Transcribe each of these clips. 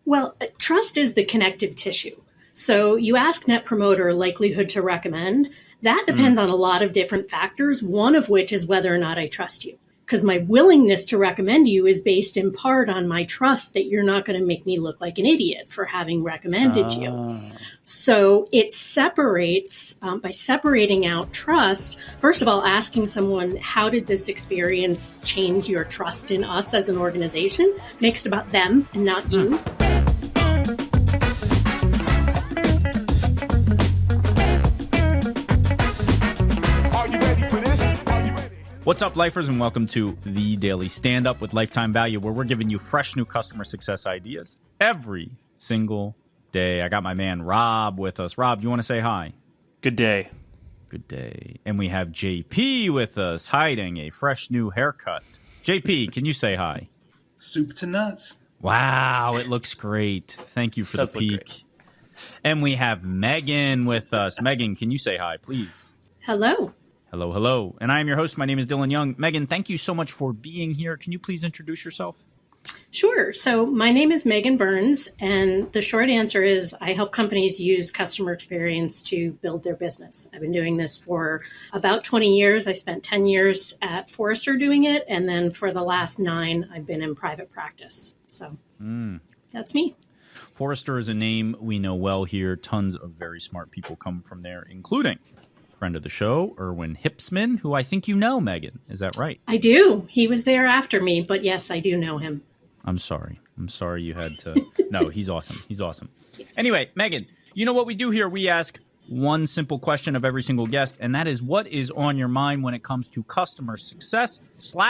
Well, trust is the connective tissue. So you ask Net Promoter likelihood to recommend. That depends on a lot of different factors, one of which is whether or not I trust you. Because my willingness to recommend you is based in part on my trust that you're not going to make me look like an idiot for having recommended you. So it separates, by separating out trust, first of all, asking someone, how did this experience change your trust in us as an organization? Makes it about them and not you. What's up, lifers, and welcome to the Daily Standup with Lifetime Value, where we're giving you fresh new customer success ideas every single day. I got my man Rob with us. Rob, do you want to say hi? Good day. Good day. And we have JP with us, hiding a fresh new haircut. JP, can you say hi? Soup to nuts. Wow, it looks great. Thank you for the peek. And we have Megan with us. Megan, can you say hi, please? Hello. Hello, hello. And I am your host. My name is Dylan Young. Megan, thank you so much for being here. Can you please introduce yourself? Sure. So my name is Megan Burns, and the short answer is I help companies use customer experience to build their business. I've been doing this for about 20 years. I spent 10 years at Forrester doing it, and then for the last 9, I've been in private practice. So that's me. Forrester is a name we know well here. Tons of very smart people come from there, including friend of the show, Erwin Hipsman, who I think you know, Megan. Is that right? I do. He was there after me, but yes, I do know him. I'm sorry you had to. No, he's awesome. He's awesome. Yes. Anyway, Megan, you know what we do here? We ask one simple question of every single guest, and that is, what is on your mind when it comes to customer success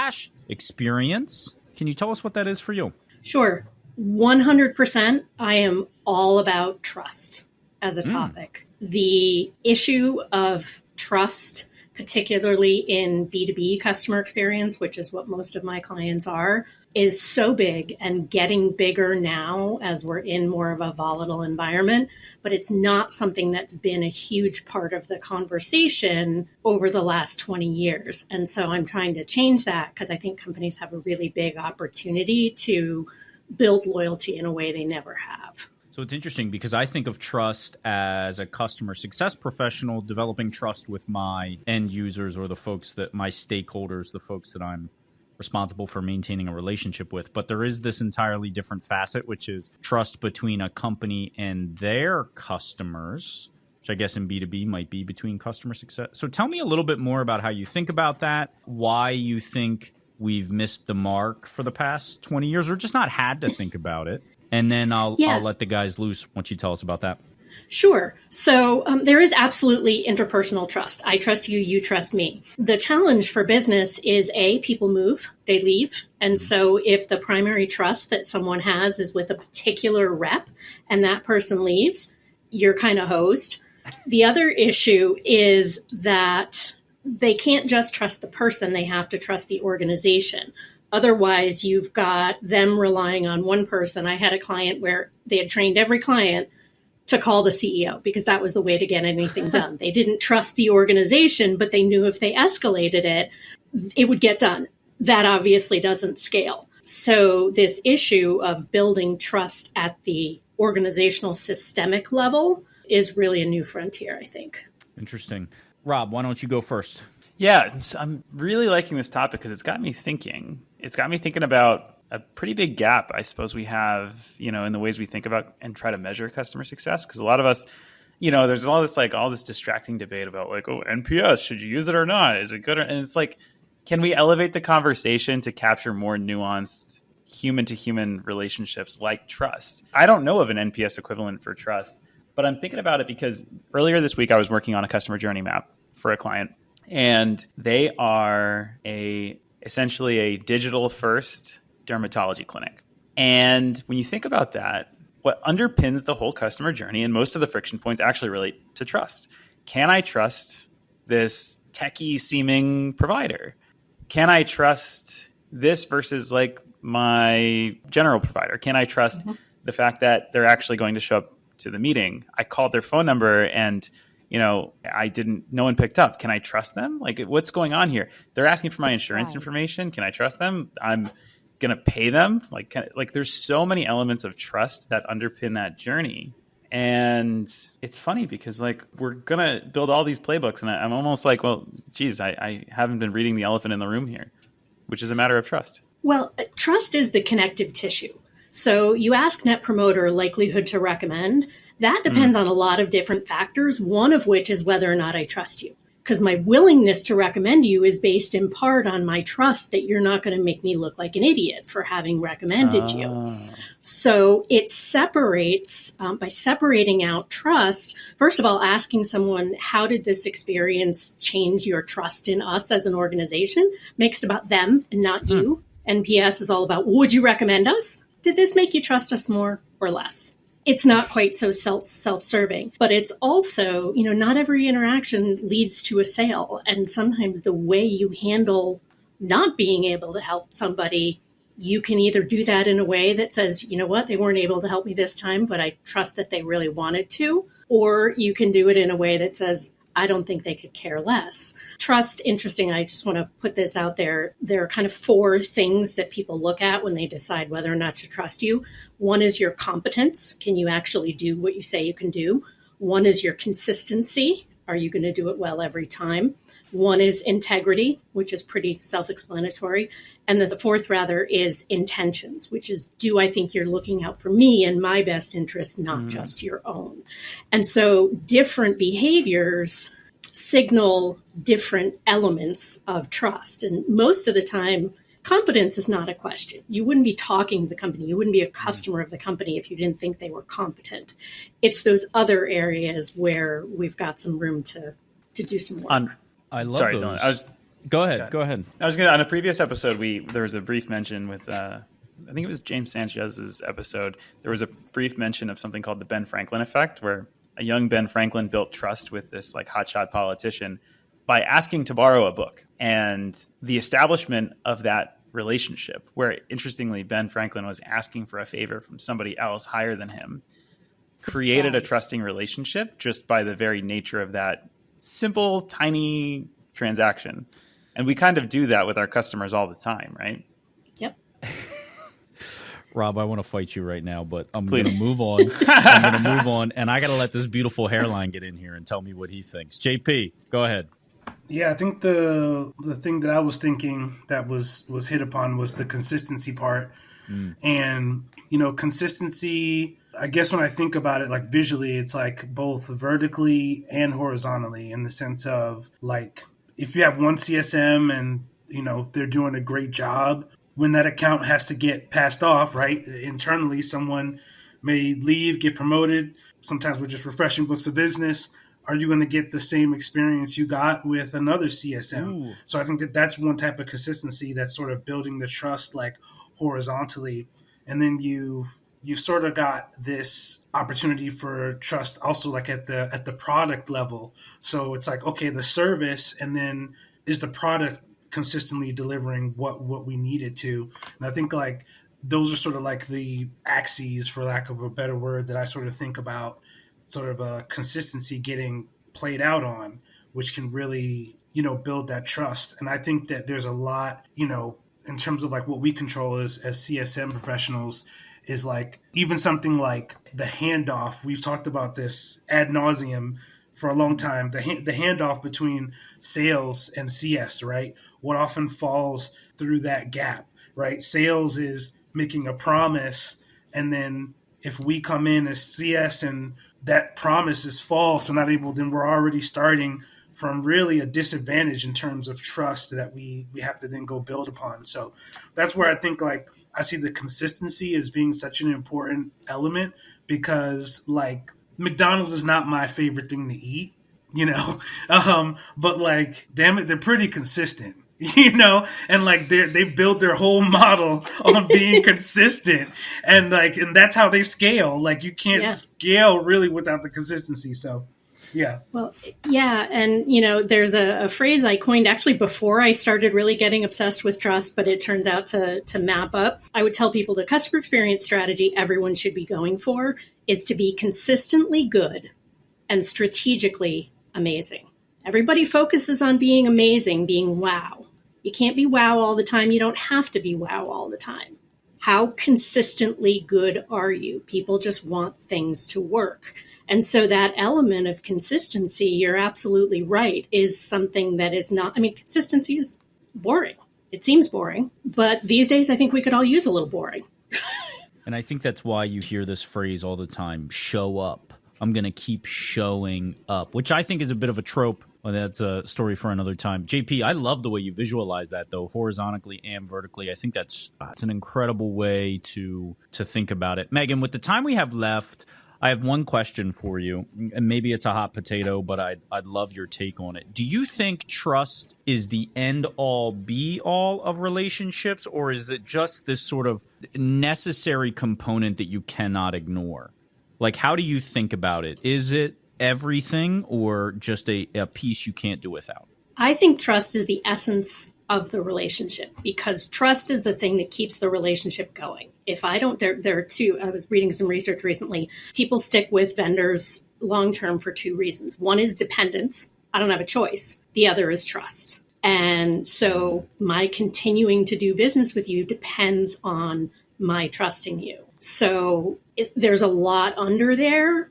/ experience? Can you tell us what that is for you? Sure. 100%. I am all about trust as a topic. The issue of trust, particularly in B2B customer experience, which is what most of my clients are, is so big and getting bigger now as we're in more of a volatile environment. But it's not something that's been a huge part of the conversation over the last 20 years. And so I'm trying to change that because I think companies have a really big opportunity to build loyalty in a way they never have. So it's interesting because I think of trust as a customer success professional developing trust with my end users or the folks that my stakeholders, the folks that I'm responsible for maintaining a relationship with. But there is this entirely different facet, which is trust between a company and their customers, which I guess in B2B might be between customer success. So tell me a little bit more about how you think about that, why you think we've missed the mark for the past 20 years or just not had to think about it. And then I'll let the guys loose once you tell us about that. Sure. So there is absolutely interpersonal trust. I trust you, you trust me. The challenge for business is people move, they leave. And so if the primary trust that someone has is with a particular rep and that person leaves, you're kind of hosed. The other issue is that they can't just trust the person, they have to trust the organization. Otherwise, you've got them relying on one person. I had a client where they had trained every client to call the CEO because that was the way to get anything done. They didn't trust the organization, but they knew if they escalated it, it would get done. That obviously doesn't scale. So this issue of building trust at the organizational systemic level is really a new frontier, I think. Interesting. Rob, why don't you go first? Yeah, I'm really liking this topic because it's got me thinking. It's got me thinking about a pretty big gap, I suppose, we have, in the ways we think about and try to measure customer success. Because a lot of us, there's all this distracting debate about NPS, should you use it or not? Is it good? And it's like, can we elevate the conversation to capture more nuanced human-to-human relationships like trust? I don't know of an NPS equivalent for trust, but I'm thinking about it because earlier this week I was working on a customer journey map for a client. And they are essentially a digital-first dermatology clinic. And when you think about that, what underpins the whole customer journey and most of the friction points actually relate to trust. Can I trust this techie-seeming provider? Can I trust this versus like my general provider? Can I trust the fact that they're actually going to show up to the meeting? I called their phone number and no one picked up. Can I trust them? Like, what's going on here? They're asking for my insurance information. Can I trust them? going to pay them? Like there's so many elements of trust that underpin that journey. And it's funny because like we're going to build all these playbooks and I'm almost like, well, geez, I haven't been reading the elephant in the room here, which is a matter of trust. Well, trust is the connective tissue. So you ask Net Promoter likelihood to recommend. That depends on a lot of different factors, one of which is whether or not I trust you. Because my willingness to recommend you is based in part on my trust that you're not going to make me look like an idiot for having recommended you. So it separates, by separating out trust, first of all, asking someone, how did this experience change your trust in us as an organization? Makes it about them and not you. NPS is all about, would you recommend us? Did this make you trust us more or less? It's not quite so self-serving, but it's also, not every interaction leads to a sale. And sometimes the way you handle not being able to help somebody, you can either do that in a way that says, you know what, they weren't able to help me this time, but I trust that they really wanted to. Or you can do it in a way that says, I don't think they could care less. Trust, interesting. I just want to put this out there. There are kind of 4 things that people look at when they decide whether or not to trust you. One is your competence. Can you actually do what you say you can do? One is your consistency. Are you going to do it well every time? One is integrity, which is pretty self-explanatory. And then the 4th, rather, is intentions, which is, do I think you're looking out for me and my best interest, not just your own? And so different behaviors signal different elements of trust. And most of the time, competence is not a question. You wouldn't be talking to the company. You wouldn't be a customer of the company if you didn't think they were competent. It's those other areas where we've got some room to do some work. I love Sorry, those. Dylan, Go ahead. I was on a previous episode, there was a brief mention with, I think it was James Sanchez's episode. There was a brief mention of something called the Ben Franklin effect, where a young Ben Franklin built trust with this like hotshot politician by asking to borrow a book. And the establishment of that relationship, where interestingly, Ben Franklin was asking for a favor from somebody else higher than him, created a trusting relationship just by the very nature of that simple, tiny transaction. And we kind of do that with our customers all the time, right? Yep. Rob, I want to fight you right now, but I'm going to move on. And I got to let this beautiful hairline get in here and tell me what he thinks. JP, go ahead. Yeah, I think the thing that I was thinking that was hit upon was the consistency part. And, consistency, I guess when I think about it, like visually, it's like both vertically and horizontally in the sense of like, if you have one CSM and, they're doing a great job, when that account has to get passed off, right? Internally, someone may leave, get promoted. Sometimes we're just refreshing books of business. Are you going to get the same experience you got with another CSM? Ooh. So I think that's one type of consistency that's sort of building the trust like horizontally. And then you've sort of got this opportunity for trust also like at the product level. So it's like, okay, the service, and then is the product consistently delivering what we need it to? And I think like those are sort of like the axes, for lack of a better word, that I sort of think about sort of a consistency getting played out on, which can really, build that trust. And I think that there's a lot, in terms of like what we control as CSM professionals, is like even something like the handoff. We've talked about this ad nauseum for a long time. The handoff between sales and CS, right? What often falls through that gap, right? Sales is making a promise, and then if we come in as CS and that promise is false or not able, then we're already starting from really a disadvantage in terms of trust that we have to then go build upon. So that's where I think like I see the consistency as being such an important element, because like McDonald's is not my favorite thing to eat, but like, damn it, they're pretty consistent. And like they've built their whole model on being consistent, and that's how they scale. Like you can't scale really without the consistency. So yeah. Well, yeah. And, there's a phrase I coined actually before I started really getting obsessed with trust, but it turns out to map up. I would tell people the customer experience strategy everyone should be going for is to be consistently good and strategically amazing. Everybody focuses on being amazing, being wow. You can't be wow all the time. You don't have to be wow all the time. How consistently good are you? People just want things to work. And so that element of consistency, you're absolutely right, is something that is not, consistency is boring. It seems boring, but these days I think we could all use a little boring. And I think that's why you hear this phrase all the time, show up. I'm going to keep showing up, which I think is a bit of a trope. Well, that's a story for another time. JP, I love the way you visualize that, though, horizontally and vertically. I think that's an incredible way to think about it. Megan, with the time we have left, I have one question for you, and maybe it's a hot potato, but I'd love your take on it. Do you think trust is the end-all, be-all of relationships, or is it just this sort of necessary component that you cannot ignore? Like, how do you think about it? Is it everything or just a piece you can't do without? I think trust is the essence of the relationship, because trust is the thing that keeps the relationship going. If I don't, there are two, I was reading some research recently. People stick with vendors long-term for two reasons. One is dependence. I don't have a choice. The other is trust. And so my continuing to do business with you depends on my trusting you. So there's a lot under there,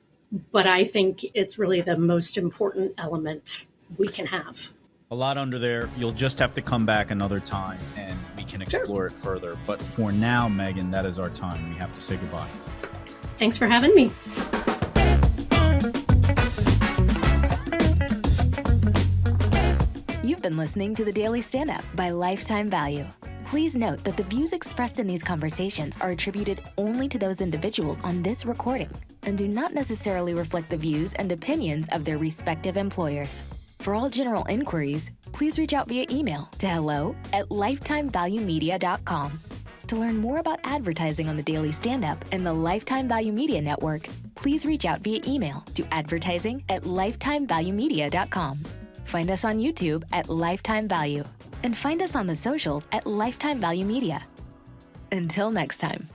but I think it's really the most important element we can have. A lot under there. You'll just have to come back another time and we can explore it further. But for now, Megan, that is our time. We have to say goodbye. Thanks for having me. You've been listening to the Daily Stand-Up by Lifetime Value. Please note that the views expressed in these conversations are attributed only to those individuals on this recording and do not necessarily reflect the views and opinions of their respective employers. For all general inquiries, please reach out via email to hello@lifetimevaluemedia.com. To learn more about advertising on the Daily Stand-Up and the Lifetime Value Media Network, please reach out via email to advertising@lifetimevaluemedia.com. Find us on YouTube at Lifetime Value and find us on the socials at Lifetime Value Media. Until next time.